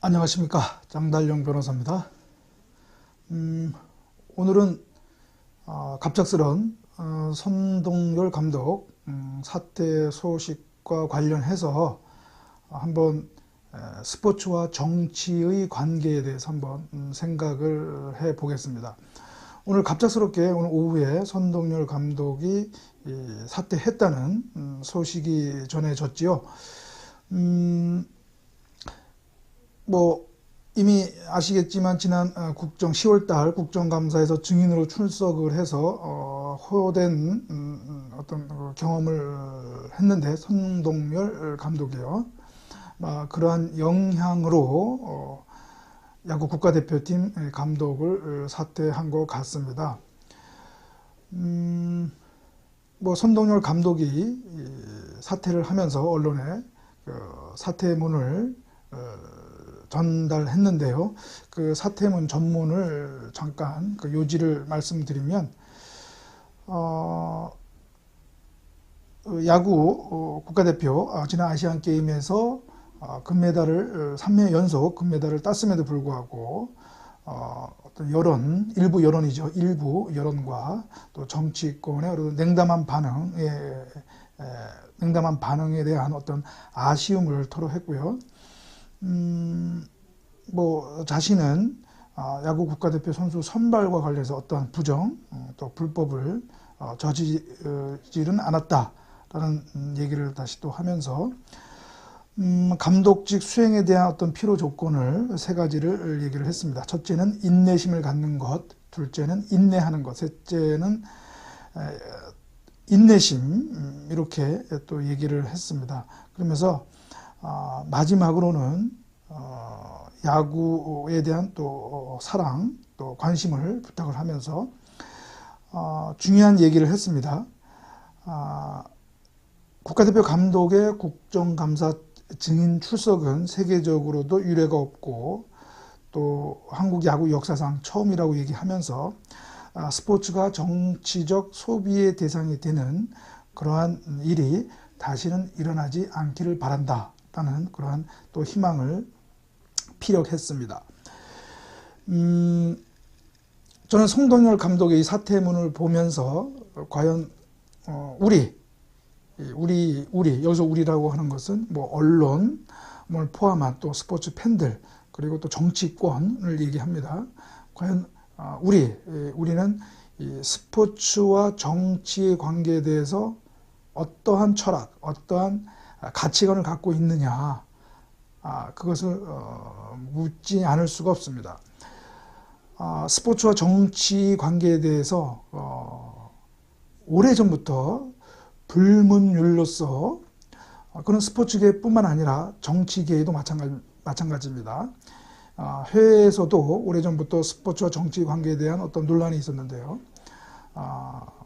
안녕하십니까, 장달용 변호사입니다. 오늘은 갑작스런 선동열 감독 사퇴 소식과 관련해서 한번 스포츠와 정치의 관계에 대해서 한번 생각을 해 보겠습니다. 오늘 갑작스럽게 오늘 오후에 선동열 감독이 사퇴했다는 소식이 전해졌지요. 이미 아시겠지만 지난 10월달 국정감사에서 증인으로 출석을 해서 호된 어떤 경험을 했는데, 선동열 감독이요. 그러한 영향으로 야구 국가대표팀 감독을 사퇴한 것 같습니다. 선동열 감독이 사퇴를 하면서 언론에 사퇴문을 전달했는데요. 그 사퇴문 전문을 잠깐 요지를 말씀드리면, 야구 국가대표 지난 아시안 게임에서 금메달을 3회 연속 금메달을 땄음에도 불구하고 어떤 여론, 일부 여론이죠. 일부 여론과 또 정치권의 냉담한 반응에 대한 어떤 아쉬움을 토로했고요. 자신은 야구 국가대표 선수 선발과 관련해서 어떠한 부정, 또 불법을 저지르지는 않았다라는 얘기를 다시 또 하면서, 감독직 수행에 대한 어떤 필요 조건을 세 가지를 얘기를 했습니다. 첫째는 인내심을 갖는 것, 둘째는 인내하는 것, 셋째는 인내심, 이렇게 또 얘기를 했습니다. 그러면서 마지막으로는 야구에 대한 또 사랑, 또 관심을 부탁을 하면서 중요한 얘기를 했습니다. 국가대표 감독의 국정감사 증인 출석은 세계적으로도 유례가 없고 또 한국 야구 역사상 처음이라고 얘기하면서 스포츠가 정치적 소비의 대상이 되는 그러한 일이 다시는 일어나지 않기를 바란다라는 그러한 또 희망을 피력했습니다. 저는 선동열 감독의 이 사퇴문을 보면서 과연 여기서 우리라고 하는 것은 언론을 포함한 또 스포츠 팬들, 그리고 또 정치권을 얘기합니다. 과연 우리는 이 스포츠와 정치의 관계에 대해서 어떠한 철학, 어떠한 가치관을 갖고 있느냐, 그것을 묻지 않을 수가 없습니다. 스포츠와 정치 관계에 대해서 오래전부터 불문율로서 그런 스포츠계뿐만 아니라 정치계에도 마찬가지입니다. 해외에서도 오래전부터 스포츠와 정치 관계에 대한 어떤 논란이 있었는데요.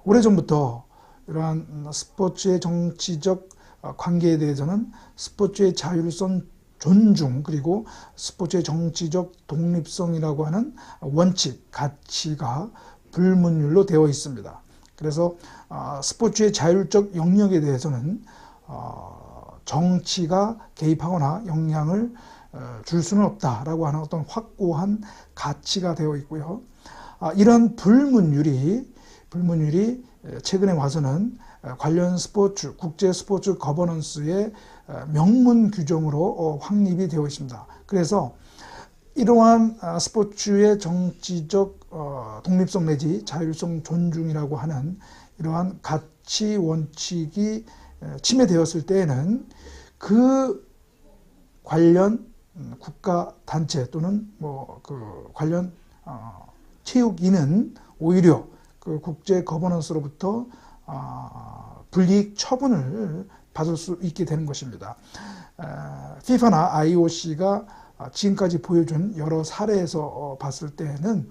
오래전부터 이러한 스포츠의 정치적 관계에 대해서는 스포츠의 자율성 존중, 그리고 스포츠의 정치적 독립성이라고 하는 원칙, 가치가 불문율로 되어 있습니다. 그래서 스포츠의 자율적 영역에 대해서는 정치가 개입하거나 영향을 줄 수는 없다라고 하는 어떤 확고한 가치가 되어 있고요. 이런 불문율이 최근에 와서는 관련 스포츠, 국제 스포츠 거버넌스의 명문 규정으로 확립이 되어 있습니다. 그래서 이러한 스포츠의 정치적 독립성 내지 자율성 존중이라고 하는 이러한 가치 원칙이 침해되었을 때에는 그 관련 국가 단체 또는 관련 체육인은 오히려 그 국제 거버넌스로부터 불이익 처분을 받을 수 있게 되는 것입니다. FIFA나 IOC가 지금까지 보여준 여러 사례에서 봤을 때는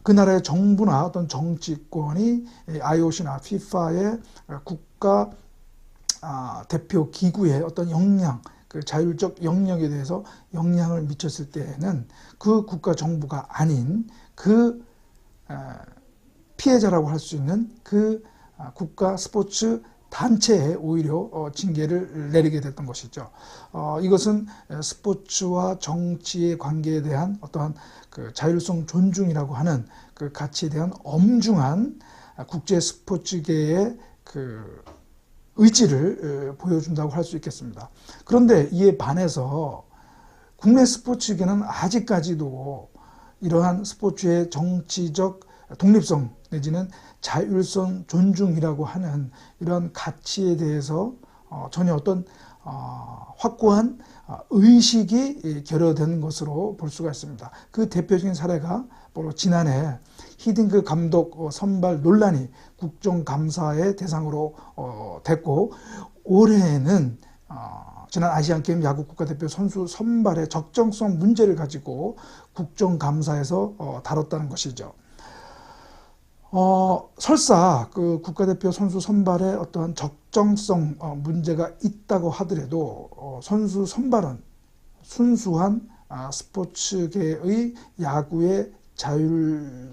그 나라의 정부나 어떤 정치권이 IOC나 FIFA의 국가 대표 기구의 어떤 영향, 그 자율적 영역에 대해서 영향을 미쳤을 때에는 그 국가 정부가 아닌 그 피해자라고 할 수 있는 그 국가 스포츠 단체에 오히려 징계를 내리게 됐던 것이죠. 이것은 스포츠와 정치의 관계에 대한 어떠한 그 자율성 존중이라고 하는 그 가치에 대한 엄중한 국제 스포츠계의 그 의지를 보여준다고 할 수 있겠습니다. 그런데 이에 반해서 국내 스포츠계는 아직까지도 이러한 스포츠의 정치적 독립성 내지는 자율성 존중이라고 하는 이러한 가치에 대해서 전혀 어떤 확고한 의식이 결여된 것으로 볼 수가 있습니다. 그 대표적인 사례가 바로 지난해 히딩크 감독 선발 논란이 국정감사의 대상으로 됐고, 올해에는 지난 아시안게임 야구 국가대표 선수 선발의 적정성 문제를 가지고 국정감사에서 다뤘다는 것이죠. 설사 그 국가대표 선수 선발에 어떠한 적정성 문제가 있다고 하더라도 선수 선발은 순수한 스포츠계의 야구의 자율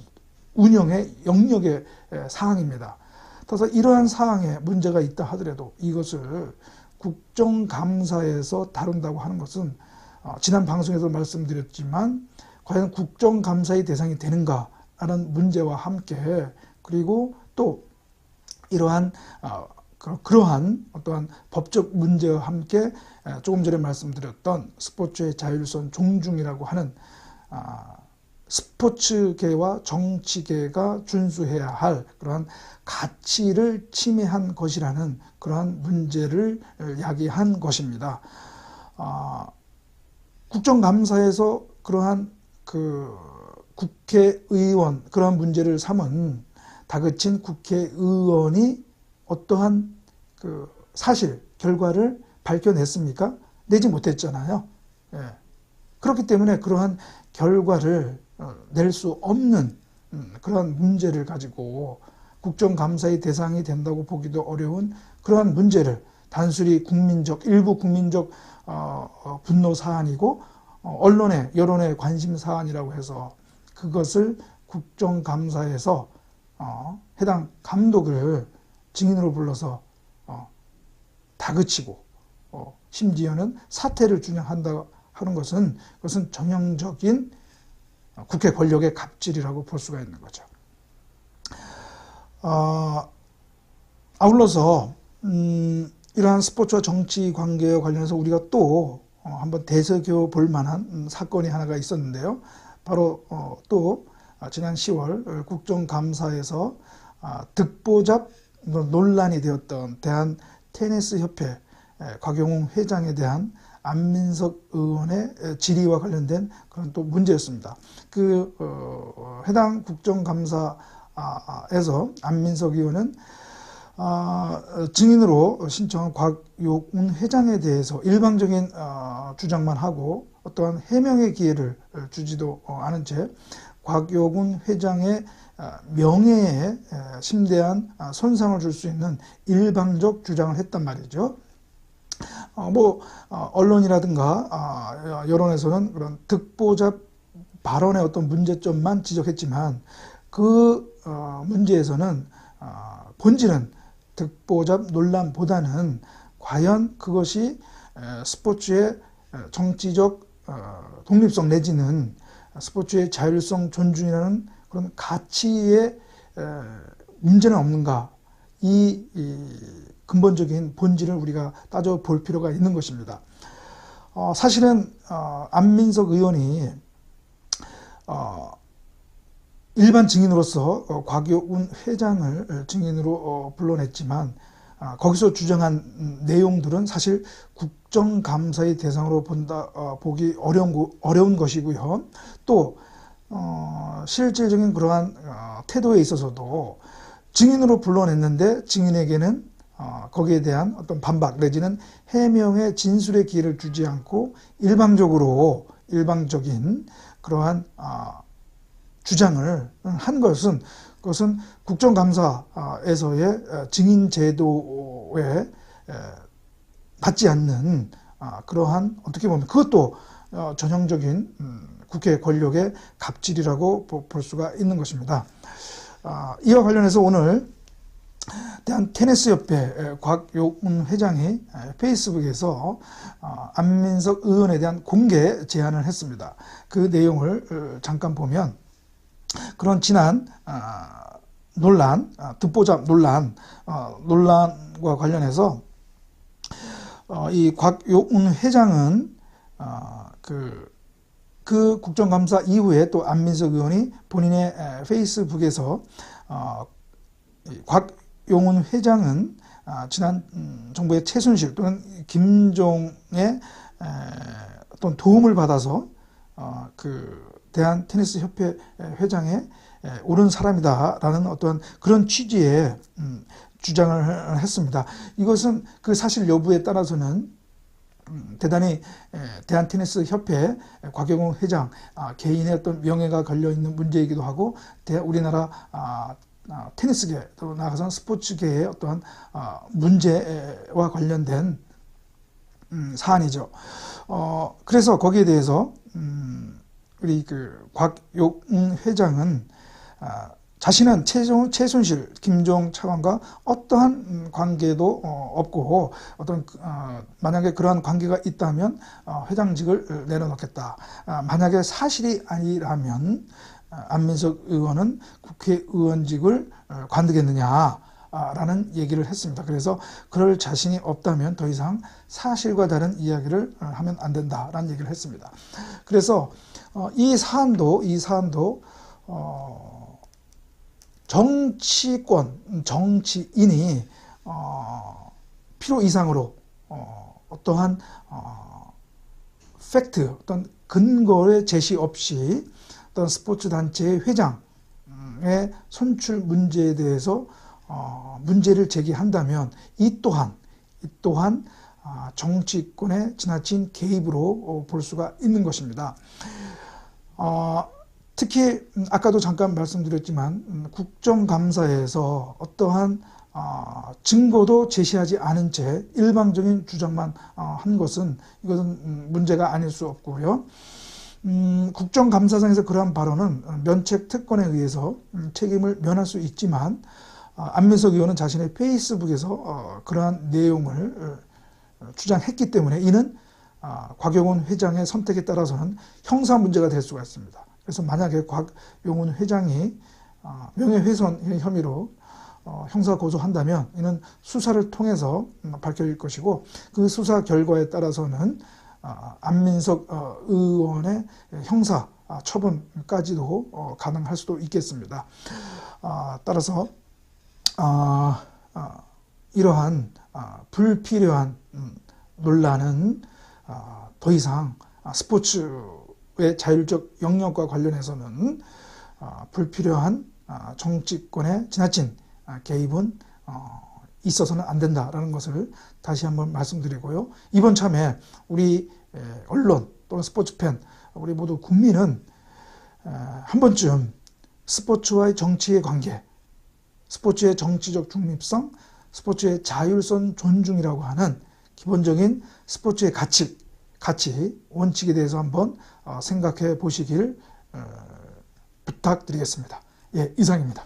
운영의 영역의 사항입니다. 따라서 이러한 사항에 문제가 있다 하더라도 이것을 국정감사에서 다룬다고 하는 것은 지난 방송에서 말씀드렸지만 과연 국정감사의 대상이 되는가 라는 문제와 함께, 그리고 또 이러한 그러한 어떠한 법적 문제와 함께 조금 전에 말씀드렸던 스포츠의 자율성 존중이라고 하는 스포츠계와 정치계가 준수해야 할 그러한 가치를 침해한 것이라는 그러한 문제를 야기한 것입니다. 국정감사에서 그러한 그 국회의원 그러한 문제를 삼은 다그친 국회의원이 어떠한 그 사실 결과를 밝혀냈습니까? 내지 못했잖아요. 예. 그렇기 때문에 그러한 결과를 낼 수 없는 그러한 문제를 가지고 국정감사의 대상이 된다고 보기도 어려운 그러한 문제를 단순히 일부 국민적 분노 사안이고 언론의 여론의 관심 사안이라고 해서 그것을 국정감사에서 해당 감독을 증인으로 불러서 다그치고 심지어는 사퇴를 주장한다 하는 것은 그것은 전형적인 국회 권력의 갑질이라고 볼 수가 있는 거죠. 아울러서 이러한 스포츠와 정치 관계와 관련해서 우리가 또 한번 되새겨 볼 만한 사건이 하나가 있었는데요. 바로 또 지난 10월 국정감사에서 득보잡 논란이 되었던 대한 테니스협회 곽용웅 회장에 대한 안민석 의원의 질의와 관련된 그런 또 문제였습니다. 그 해당 국정감사에서 안민석 의원은 증인으로 신청한 곽용웅 회장에 대해서 일방적인 주장만 하고 어떠한 해명의 기회를 주지도 않은 채 곽용웅 회장의 명예에 심대한 손상을 줄 수 있는 일방적 주장을 했단 말이죠. 언론이라든가 여론에서는 그런 득보잡 발언의 어떤 문제점만 지적했지만 그 문제에서는 본질은 득보잡 논란보다는 과연 그것이 스포츠의 정치적 독립성 내지는 스포츠의 자율성 존중이라는 그런 가치에 문제는 없는가, 이 근본적인 본질을 우리가 따져볼 필요가 있는 것입니다. 사실은 안민석 의원이 일반 증인으로서 곽용웅 회장을 증인으로 불러냈지만 거기서 주장한 내용들은 사실 국정감사의 대상으로 보기 어려운 것이고요. 또 실질적인 그러한 태도에 있어서도 증인으로 불러냈는데 증인에게는 거기에 대한 어떤 반박 내지는 해명의 진술의 기회를 주지 않고 일방적인 그러한 주장을 한 것은 그것은 국정감사에서의 증인 제도에 맞지 않는 그러한 어떻게 보면 그것도 전형적인 국회 권력의 갑질이라고 볼 수가 있는 것입니다. 이와 관련해서 오늘 대한테니스협회 곽용훈 회장이 페이스북에서 안민석 의원에 대한 공개 제안을 했습니다. 그 내용을 잠깐 보면, 그런 지난 논란, 듣보잡 논란과 관련해서 이 곽용훈 회장은 그 국정감사 이후에 또 안민석 의원이 본인의 페이스북에서 곽용훈 회장은 지난 정부의 최순실 또는 김종의 어떤 도움을 받아서 그 대한테니스협회 회장에 오른 사람이다라는 어떤 그런 취지의 주장을 했습니다. 이것은 그 사실 여부에 따라서는 대단히 대한테니스협회 곽용훈 회장 개인의 어떤 명예가 걸려있는 문제이기도 하고, 우리나라 테니스계 또 나아가서는 스포츠계의 어떠한 문제와 관련된 사안이죠. 그래서 거기에 대해서 우리 그 곽용훈 회장은 자신은 최순실, 김종 차관과 어떠한 관계도 없고, 만약에 그러한 관계가 있다면 회장직을 내려놓겠다. 만약에 사실이 아니라면 안민석 의원은 국회의원직을 관두겠느냐라는 얘기를 했습니다. 그래서 그럴 자신이 없다면 더 이상 사실과 다른 이야기를 하면 안 된다라는 얘기를 했습니다. 그래서 이 사안도 정치인이 필요 이상으로 어떠한 팩트, 어떤 근거의 제시 없이 어떤 스포츠 단체의 회장의 선출 문제에 대해서 문제를 제기한다면 이 또한 정치권의 지나친 개입으로 볼 수가 있는 것입니다. 특히 아까도 잠깐 말씀드렸지만 국정감사에서 어떠한 증거도 제시하지 않은 채 일방적인 주장만 한 것은, 이것은 문제가 아닐 수 없고요. 국정감사장에서 그러한 발언은 면책 특권에 의해서 책임을 면할 수 있지만, 안민석 의원은 자신의 페이스북에서 그러한 내용을 주장했기 때문에 이는 곽용훈 회장의 선택에 따라서는 형사 문제가 될 수가 있습니다. 그래서 만약에 곽용훈 회장이 명예훼손 혐의로 형사 고소한다면 이는 수사를 통해서 밝혀질 것이고, 그 수사 결과에 따라서는 안민석 의원의 형사 처분까지도 가능할 수도 있겠습니다. 따라서 이러한 불필요한 논란은 더 이상 스포츠의 자율적 영역과 관련해서는 불필요한 정치권의 지나친 개입은 있어서는 안 된다라는 것을 다시 한번 말씀드리고요. 이번 참에 우리 언론 또는 스포츠 팬, 우리 모두 국민은 한 번쯤 스포츠와의 정치의 관계, 스포츠의 정치적 중립성, 스포츠의 자율성 존중이라고 하는 기본적인 스포츠의 가치, 원칙에 대해서 한번 생각해 보시길 부탁드리겠습니다. 예, 이상입니다.